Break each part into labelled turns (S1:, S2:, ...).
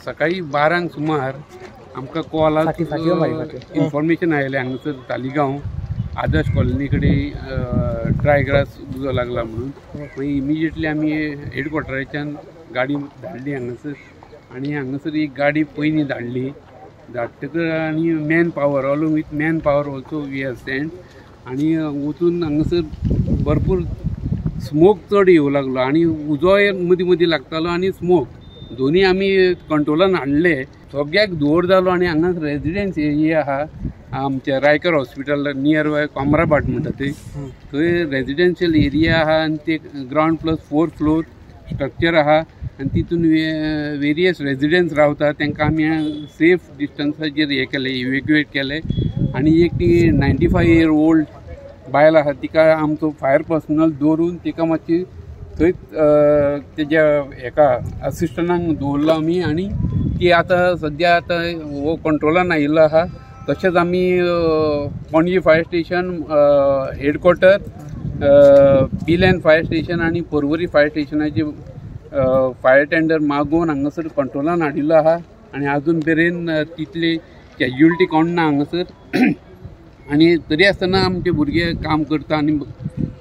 S1: सकाळी 12 सुमार आमकां कॉलाक इन्फॉर्मेशन आयलें हांगासर तालिगांव आदर्श कॉलनी कडेन ड्राय ग्रास उजो लागला म्हणून. मागीर इमिजिएटली आमी हेडक्वॉर्टराच्यान गाडी धाडली हांगासर आनी हांगासर एक गाडी पयलीं धाडटकर आनी man power along with man power also we have send आनी वचून हांगासर भरपूर स्मोक चड येवं लागलो आनी उजोय मदीं मदीं लागतालो आनी स्मोक दोनी आमी कंट्रोलान हाडले. सगळ्याक धुंवर जालो आनी हांगा रेजिडेंस एरिया आहा आमच्या रायकर हॉस्पिटल नियर बाय कोमराबाट म्हणटा थंय रेजिडेन्शियल एरिया आहा आनी ते ग्रावंड प्लस 4 फ्लोर स्ट्रक्चर आहा आनी तितून वेरियस रेजिडेंट्स रावता तांकां आमी सेफ डिस्टन्साचेर हे केले इवॅक्युएट केले आनी एक ती 95 year old बायल आहा तिका आमचो फायर पर्सनल दवरून तिका मातशी थंय तेज्या हेका असिस्टंटांक दवरलो आमी आनी ती आतां सद्या आतां हो कंट्रोलान आयिल्लो आहा. तशेंच आमी पणजी फायर स्टेशन हेडक्वॉर्टर बिलेन फायर स्टेशन आनी पर्वरी फायर स्टेशनाचे फायर टेंडर मागोवन हांगासर कंट्रोलान हाडिल्लो आहा आनी आजून मेरेन तितली कॅज्युअलिटी कोणना हांगासर आनी तरी आसतना आमचे भुरगे काम करता आनी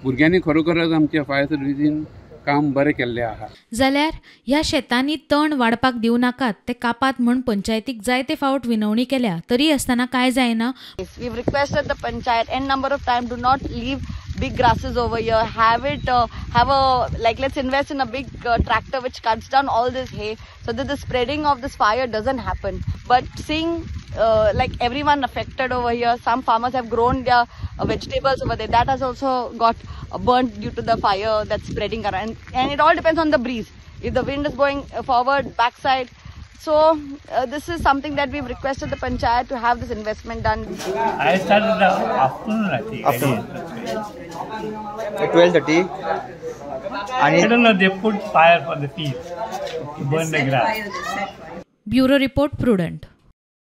S1: भुरग्यांनी खरोखरच आमच्या फायर सर्विसीन काम बरें केल्लें आहा.
S2: जाल्यार ह्या शेतांनी तण वाडपाक दिवं नाकात ते कापात म्हूण पंचायतीक जायते फावट विनवणी केल्या तरी आसतना काय जायना.
S3: We've requested the panchayat n number of time do not leave big grasses over here, have a let's invest in a big tractor which cuts down all this hay so that the spreading of this fire doesn't happen. But seeing everyone affected over here, some farmers have grown their vegetables over there, that has also got burnt due to the fire that's spreading around, and it all depends on the breeze. If the wind is going forward, backside, so this is something that we've requested the panchayat to have this investment done.
S4: I started the afternoon, I think.
S5: At 12:30.
S4: I don't know, they put fire for the field to burn the grass.
S2: Bureau Report, Prudent.